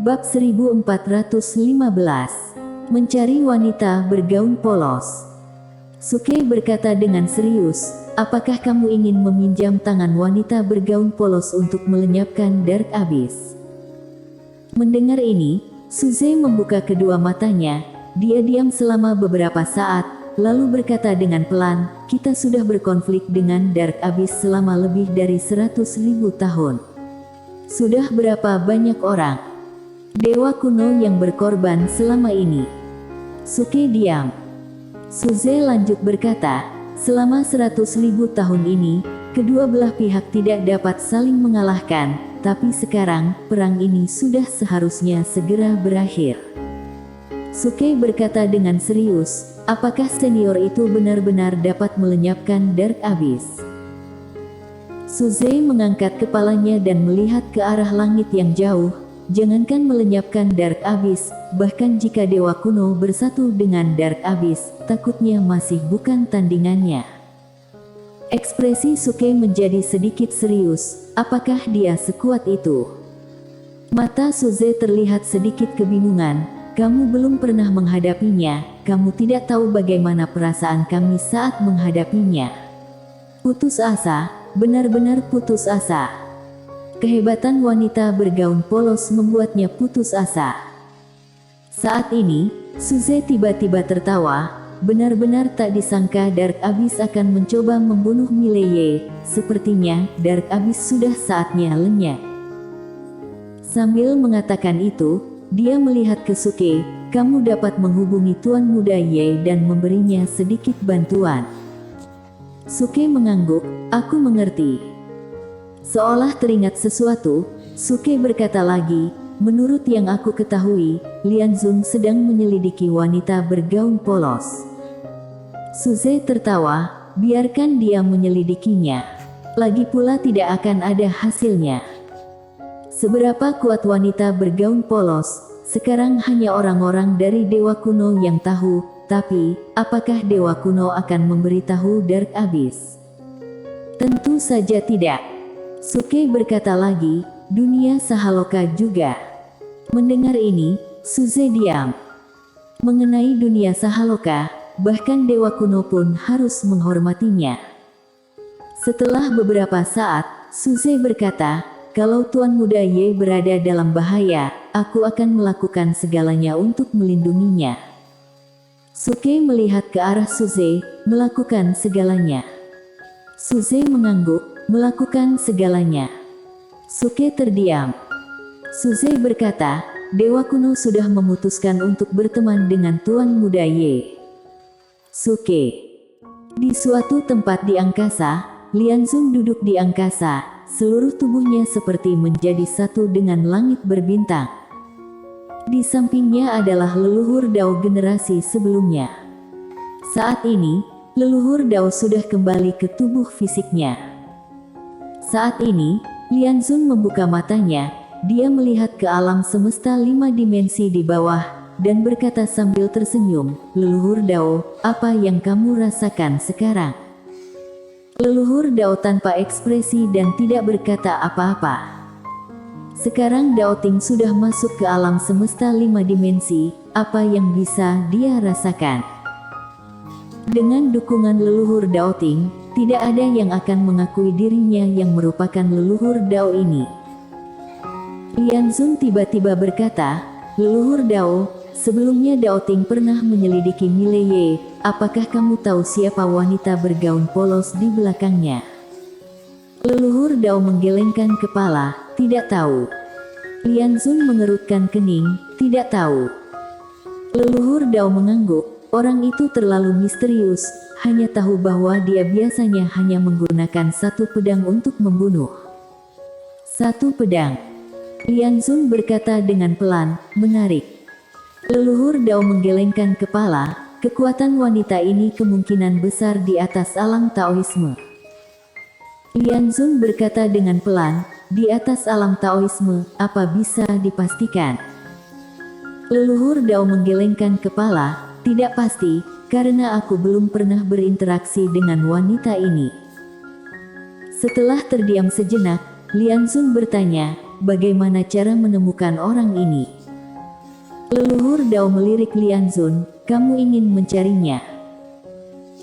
Bab 1415. Mencari wanita bergaun polos. Suke berkata dengan serius, apakah kamu ingin meminjam tangan wanita bergaun polos untuk melenyapkan Dark Abyss? Mendengar ini, Suze membuka kedua matanya. Dia diam selama beberapa saat, lalu berkata dengan pelan, kita sudah berkonflik dengan Dark Abyss selama lebih dari 100.000 tahun. Sudah berapa banyak orang dewa kuno yang berkorban selama ini? Suke diam. Suze lanjut berkata, selama 100.000 tahun ini, kedua belah pihak tidak dapat saling mengalahkan, tapi sekarang, perang ini sudah seharusnya segera berakhir. Suke berkata dengan serius, apakah senior itu benar-benar dapat melenyapkan Dark Abyss? Suze mengangkat kepalanya dan melihat ke arah langit yang jauh. Jangankan melenyapkan Dark Abyss, bahkan jika dewa kuno bersatu dengan Dark Abyss, takutnya masih bukan tandingannya. Ekspresi Suke menjadi sedikit serius, apakah dia sekuat itu? Mata Suze terlihat sedikit kebingungan, kamu belum pernah menghadapinya, kamu tidak tahu bagaimana perasaan kami saat menghadapinya. Putus asa, benar-benar putus asa. Kehebatan wanita bergaun polos membuatnya putus asa. Saat ini, Suze tiba-tiba tertawa, benar-benar tak disangka Dark Abyss akan mencoba membunuh Mileye, sepertinya Dark Abyss sudah saatnya lenyap. Sambil mengatakan itu, dia melihat ke Suke, kamu dapat menghubungi Tuan Muda Ye dan memberinya sedikit bantuan. Suke mengangguk, aku mengerti. Seolah teringat sesuatu, Suke berkata lagi, menurut yang aku ketahui, Lianzun sedang menyelidiki wanita bergaun polos. Suze tertawa, biarkan dia menyelidikinya. Lagi pula tidak akan ada hasilnya. Seberapa kuat wanita bergaun polos, sekarang hanya orang-orang dari dewa kuno yang tahu, tapi, apakah dewa kuno akan memberitahu Dark Abyss? Tentu saja tidak. Suke berkata lagi, dunia Sahaloka juga. Mendengar ini, Suze diam. Mengenai dunia Sahaloka, bahkan dewa kuno pun harus menghormatinya. Setelah beberapa saat, Suze berkata, kalau Tuan Muda Ye berada dalam bahaya, aku akan melakukan segalanya untuk melindunginya. Suke melihat ke arah Suze, melakukan segalanya. Suze mengangguk, melakukan segalanya. Suke terdiam. Suze berkata, dewa kuno sudah memutuskan untuk berteman dengan Tuan Muda Ye. Suke. Di suatu tempat di angkasa, Lianzun duduk di angkasa, seluruh tubuhnya seperti menjadi satu dengan langit berbintang. Di sampingnya adalah leluhur Dao generasi sebelumnya. Saat ini, leluhur Dao sudah kembali ke tubuh fisiknya. Saat ini, Lianzun membuka matanya, dia melihat ke alam semesta 5 dimensi di bawah, dan berkata sambil tersenyum, leluhur Dao, apa yang kamu rasakan sekarang? Leluhur Dao tanpa ekspresi dan tidak berkata apa-apa. Sekarang Dao Ting sudah masuk ke alam semesta 5 dimensi, apa yang bisa dia rasakan? Dengan dukungan leluhur Dao Ting, tidak ada yang akan mengakui dirinya yang merupakan leluhur Dao ini. Lianzun tiba-tiba berkata, leluhur Dao, sebelumnya Dao Ting pernah menyelidiki Mileye, apakah kamu tahu siapa wanita bergaun polos di belakangnya? Leluhur Dao menggelengkan kepala, tidak tahu. Lianzun mengerutkan kening, tidak tahu. Leluhur Dao mengangguk, orang itu terlalu misterius, hanya tahu bahwa dia biasanya hanya menggunakan satu pedang untuk membunuh. Satu pedang. Lianzun berkata dengan pelan, menarik. Leluhur Dao menggelengkan kepala, kekuatan wanita ini kemungkinan besar di atas alam Taoisme. Lianzun berkata dengan pelan, di atas alam Taoisme, apa bisa dipastikan? Leluhur Dao menggelengkan kepala, tidak pasti, karena aku belum pernah berinteraksi dengan wanita ini. Setelah terdiam sejenak, Lianzun bertanya, bagaimana cara menemukan orang ini. Leluhur Dao melirik Lianzun, kamu ingin mencarinya.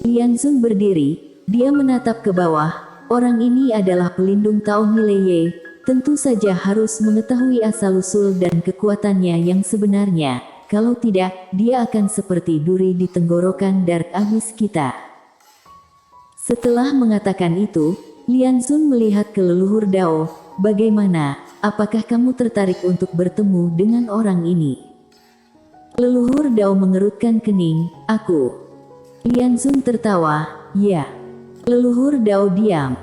Lianzun berdiri, dia menatap ke bawah, orang ini adalah pelindung Tao Mileye, tentu saja harus mengetahui asal-usul dan kekuatannya yang sebenarnya, kalau tidak, dia akan seperti duri di tenggorokan Dark Abyss kita. Setelah mengatakan itu, Lianzun melihat ke leluhur Dao, bagaimana, apakah kamu tertarik untuk bertemu dengan orang ini? Leluhur Dao mengerutkan kening, aku. Lianzun tertawa, ya. Leluhur Dao diam.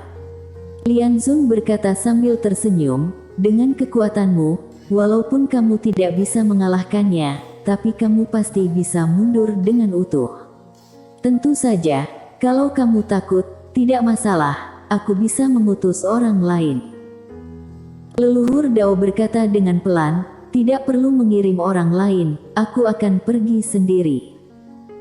Lianzun berkata sambil tersenyum, dengan kekuatanmu, walaupun kamu tidak bisa mengalahkannya, tapi kamu pasti bisa mundur dengan utuh. Tentu saja, kalau kamu takut, tidak masalah, aku bisa mengutus orang lain. Leluhur Dao berkata dengan pelan, tidak perlu mengirim orang lain, aku akan pergi sendiri.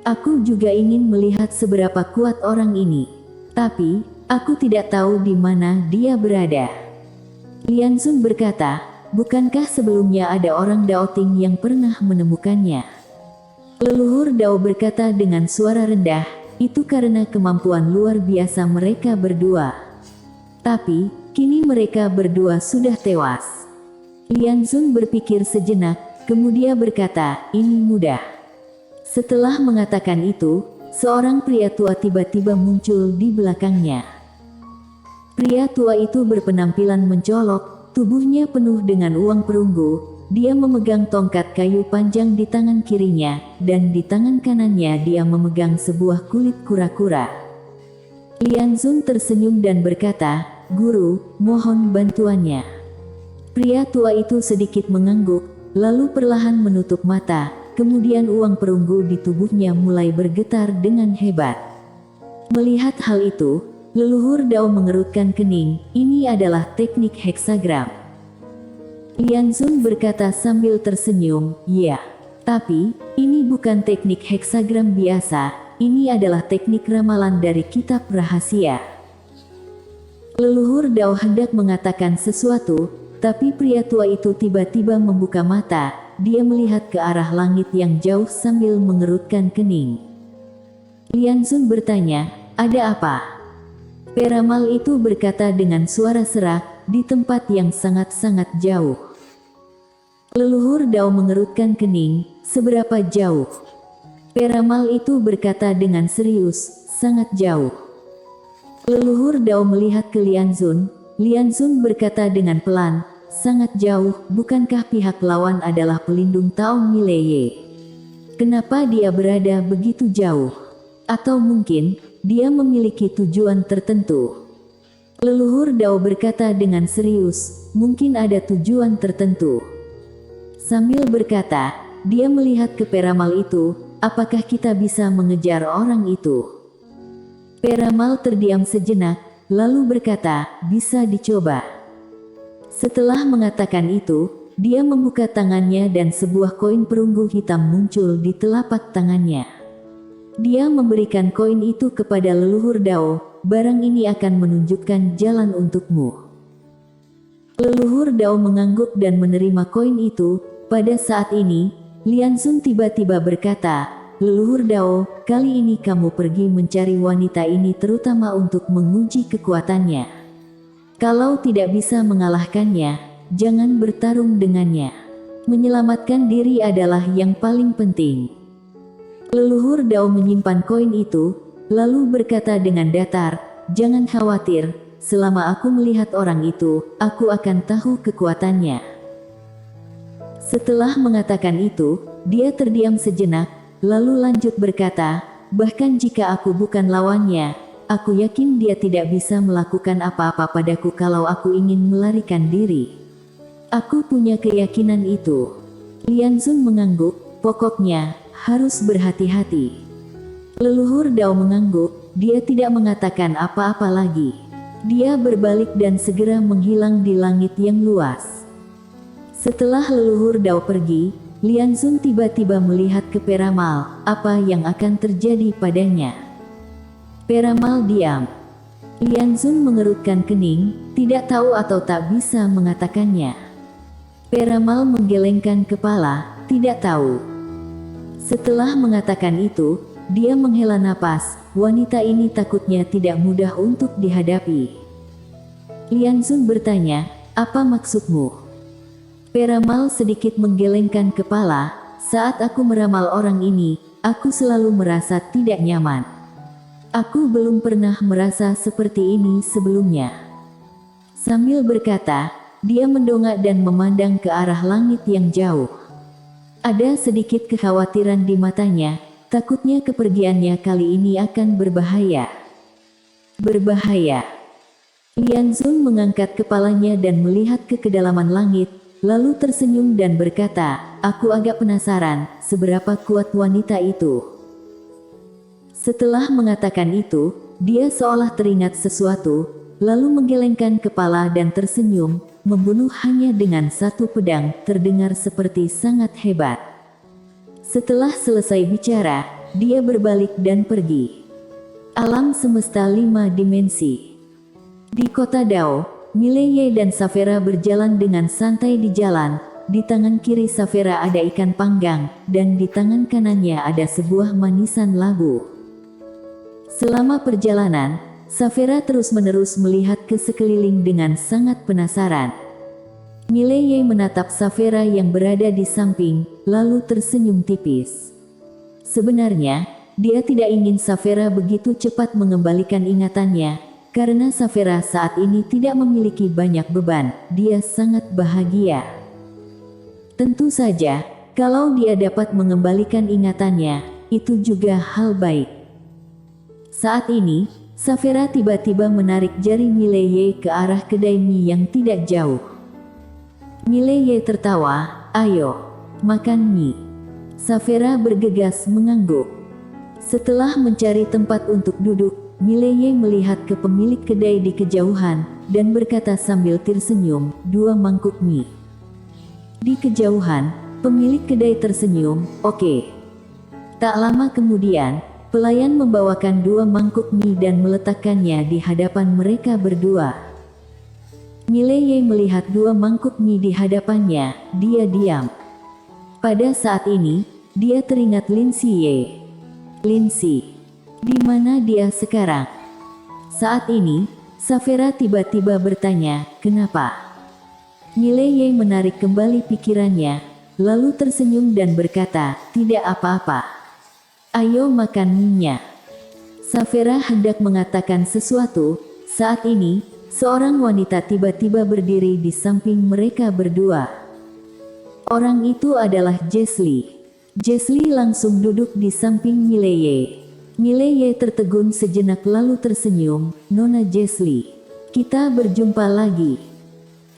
Aku juga ingin melihat seberapa kuat orang ini. Tapi, aku tidak tahu di mana dia berada. Lianzun berkata, bukankah sebelumnya ada orang Dao Ting yang pernah menemukannya? Leluhur Dao berkata dengan suara rendah, itu karena kemampuan luar biasa mereka berdua. Tapi, kini mereka berdua sudah tewas. Lianzun berpikir sejenak, kemudian berkata, ini mudah. Setelah mengatakan itu, seorang pria tua tiba-tiba muncul di belakangnya. Pria tua itu berpenampilan mencolok, tubuhnya penuh dengan uang perunggu. Dia memegang tongkat kayu panjang di tangan kirinya, dan di tangan kanannya dia memegang sebuah kulit kura-kura. Lianzun tersenyum dan berkata, Guru, mohon bantuannya. Pria tua itu sedikit mengangguk, lalu perlahan menutup mata, kemudian uang perunggu di tubuhnya mulai bergetar dengan hebat. Melihat hal itu, leluhur Dao mengerutkan kening, ini adalah teknik heksagram. Lianzun berkata sambil tersenyum, ya. Tapi, ini bukan teknik heksagram biasa, ini adalah teknik ramalan dari kitab rahasia. Leluhur Dao hendak mengatakan sesuatu, tapi pria tua itu tiba-tiba membuka mata, dia melihat ke arah langit yang jauh sambil mengerutkan kening. Lianzun bertanya, ada apa? Peramal itu berkata dengan suara serak, di tempat yang sangat-sangat jauh. Leluhur Dao mengerutkan kening, seberapa jauh? Peramal itu berkata dengan serius, sangat jauh. Leluhur Dao melihat ke Lianzun, Lianzun berkata dengan pelan, sangat jauh, bukankah pihak lawan adalah pelindung Tao Mileye? Kenapa dia berada begitu jauh? Atau mungkin, dia memiliki tujuan tertentu? Leluhur Dao berkata dengan serius, mungkin ada tujuan tertentu. Sambil berkata, dia melihat ke peramal itu, apakah kita bisa mengejar orang itu? Peramal terdiam sejenak, lalu berkata, bisa dicoba. Setelah mengatakan itu, dia membuka tangannya dan sebuah koin perunggu hitam muncul di telapak tangannya. Dia memberikan koin itu kepada leluhur Dao, barang ini akan menunjukkan jalan untukmu. Leluhur Dao mengangguk dan menerima koin itu. Pada saat ini, Lianzun tiba-tiba berkata, leluhur Dao, kali ini kamu pergi mencari wanita ini terutama untuk menguji kekuatannya. Kalau tidak bisa mengalahkannya, jangan bertarung dengannya. Menyelamatkan diri adalah yang paling penting. Leluhur Dao menyimpan koin itu, lalu berkata dengan datar, jangan khawatir, selama aku melihat orang itu, aku akan tahu kekuatannya. Setelah mengatakan itu, dia terdiam sejenak, lalu lanjut berkata, bahkan jika aku bukan lawannya, aku yakin dia tidak bisa melakukan apa-apa padaku kalau aku ingin melarikan diri. Aku punya keyakinan itu. Lianzun mengangguk, pokoknya, harus berhati-hati. Leluhur Dao mengangguk, dia tidak mengatakan apa-apa lagi. Dia berbalik dan segera menghilang di langit yang luas. Setelah leluhur Dao pergi, Lianzun tiba-tiba melihat ke peramal, apa yang akan terjadi padanya. Peramal diam. Lianzun mengerutkan kening, tidak tahu atau tak bisa mengatakannya. Peramal menggelengkan kepala, tidak tahu. Setelah mengatakan itu, dia menghela napas. Wanita ini takutnya tidak mudah untuk dihadapi. Lianzun bertanya, apa maksudmu? Peramal sedikit menggelengkan kepala. Saat aku meramal orang ini, aku selalu merasa tidak nyaman. Aku belum pernah merasa seperti ini sebelumnya. Sambil berkata, dia mendongak dan memandang ke arah langit yang jauh. Ada sedikit kekhawatiran di matanya, takutnya kepergiannya kali ini akan berbahaya. Berbahaya. Lianzun mengangkat kepalanya dan melihat ke kedalaman langit, lalu tersenyum dan berkata, aku agak penasaran, seberapa kuat wanita itu. Setelah mengatakan itu, dia seolah teringat sesuatu, lalu menggelengkan kepala dan tersenyum. Membunuh hanya dengan satu pedang terdengar seperti sangat hebat. Setelah selesai bicara, dia berbalik dan pergi. Alam semesta 5 dimensi. Di kota Dao, Mileye dan Safera berjalan dengan santai di jalan. Di tangan kiri Safera ada ikan panggang, dan di tangan kanannya ada sebuah manisan labu. Selama perjalanan, Safera terus-menerus melihat ke sekeliling dengan sangat penasaran. Mileye menatap Safera yang berada di samping, lalu tersenyum tipis. Sebenarnya, dia tidak ingin Safera begitu cepat mengembalikan ingatannya, karena Safera saat ini tidak memiliki banyak beban, dia sangat bahagia. Tentu saja, kalau dia dapat mengembalikan ingatannya, itu juga hal baik. Saat ini, Safera tiba-tiba menarik jari Mileye ke arah kedai mie yang tidak jauh. Mileye tertawa, ayo, makan mie. Safera bergegas mengangguk. Setelah mencari tempat untuk duduk, Mileye melihat ke pemilik kedai di kejauhan, dan berkata sambil tersenyum, 2 mangkuk mie. Di kejauhan, pemilik kedai tersenyum, oke. Tak lama kemudian, pelayan membawakan 2 mangkuk mie dan meletakkannya di hadapan mereka berdua. Mileye melihat 2 mangkuk mie di hadapannya, dia diam. Pada saat ini, dia teringat Lin Siye. Lin Si, di mana dia sekarang? Saat ini, Safera tiba-tiba bertanya, kenapa? Mileye menarik kembali pikirannya, lalu tersenyum dan berkata, tidak apa-apa. Ayo makan mie-nya. Safera hendak mengatakan sesuatu, saat ini, seorang wanita tiba-tiba berdiri di samping mereka berdua. Orang itu adalah Jesli. Jesli langsung duduk di samping Mileye. Mileye tertegun sejenak lalu tersenyum, Nona Jesli. Kita berjumpa lagi.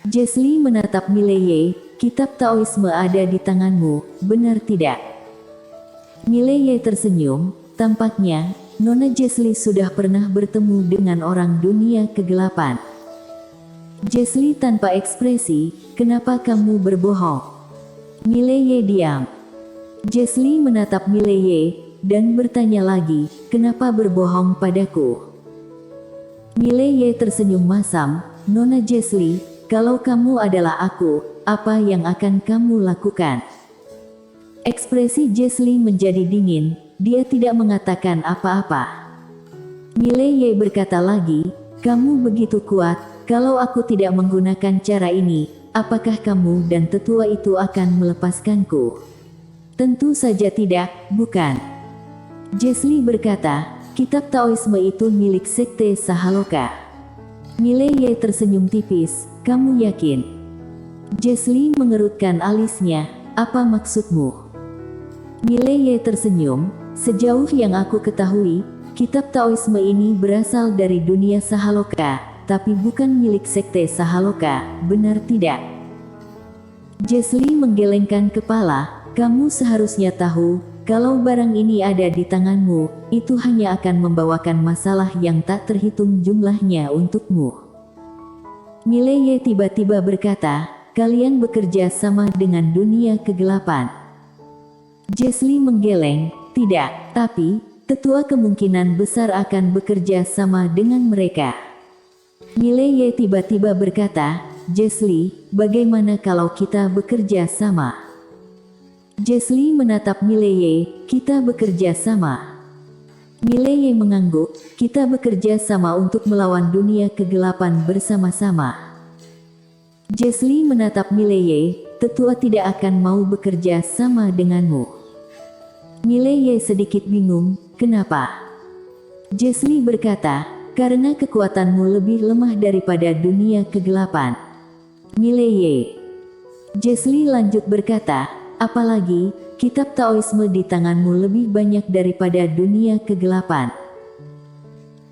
Jesli menatap Mileye, kitab Taoisme ada di tanganmu, benar tidak? Mileye tersenyum, tampaknya, Nona Jesli sudah pernah bertemu dengan orang dunia kegelapan. Jesli tanpa ekspresi, kenapa kamu berbohong? Mileye diam. Jesli menatap Mileye, dan bertanya lagi, kenapa berbohong padaku? Mileye tersenyum masam, Nona Jesli, kalau kamu adalah aku, apa yang akan kamu lakukan? Ekspresi Jesli menjadi dingin, dia tidak mengatakan apa-apa. Mileye berkata lagi, kamu begitu kuat, kalau aku tidak menggunakan cara ini, apakah kamu dan tetua itu akan melepaskanku? Tentu saja tidak, bukan. Jesli berkata, kitab Taoisme itu milik sekte Sahaloka. Mileye tersenyum tipis, kamu yakin? Jesli mengerutkan alisnya, apa maksudmu? Mileye tersenyum, sejauh yang aku ketahui, kitab Taoisme ini berasal dari dunia Sahaloka, tapi bukan milik sekte Sahaloka, benar tidak? Jesli menggelengkan kepala, kamu seharusnya tahu, kalau barang ini ada di tanganmu, itu hanya akan membawakan masalah yang tak terhitung jumlahnya untukmu. Mileye tiba-tiba berkata, kalian bekerja sama dengan dunia kegelapan. Jesli menggeleng, tidak, tapi, tetua kemungkinan besar akan bekerja sama dengan mereka. Mileye tiba-tiba berkata, Jeslie, bagaimana kalau kita bekerja sama? Jeslie menatap Mileye, kita bekerja sama. Mileye mengangguk, kita bekerja sama untuk melawan dunia kegelapan bersama-sama. Jeslie menatap Mileye, tetua tidak akan mau bekerja sama denganmu. Mileye sedikit bingung, kenapa? Jeslie berkata, karena kekuatanmu lebih lemah daripada dunia kegelapan. Mileye. Jeslie lanjut berkata, apalagi, kitab Taoisme di tanganmu lebih banyak daripada dunia kegelapan.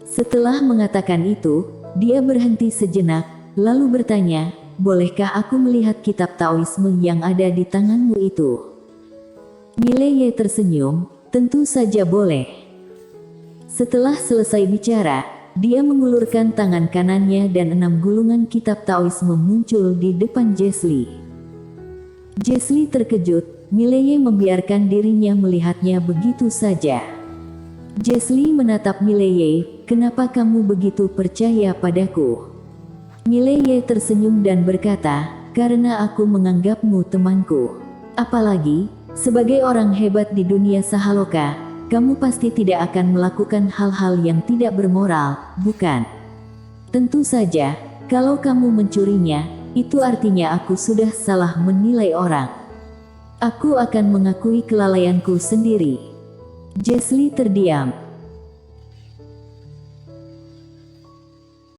Setelah mengatakan itu, dia berhenti sejenak, lalu bertanya, bolehkah aku melihat kitab Taoisme yang ada di tanganmu itu? Mileye tersenyum, tentu saja boleh. Setelah selesai bicara, dia mengulurkan tangan kanannya dan 6 gulungan kitab Taoisme muncul di depan Jeslie. Jeslie terkejut, Mileye membiarkan dirinya melihatnya begitu saja. Jeslie menatap Mileye, kenapa kamu begitu percaya padaku? Mileye tersenyum dan berkata, karena aku menganggapmu temanku. Apalagi, sebagai orang hebat di dunia Sahaloka, kamu pasti tidak akan melakukan hal-hal yang tidak bermoral, bukan? Tentu saja, kalau kamu mencurinya, itu artinya aku sudah salah menilai orang. Aku akan mengakui kelalaianku sendiri. Jeslie terdiam.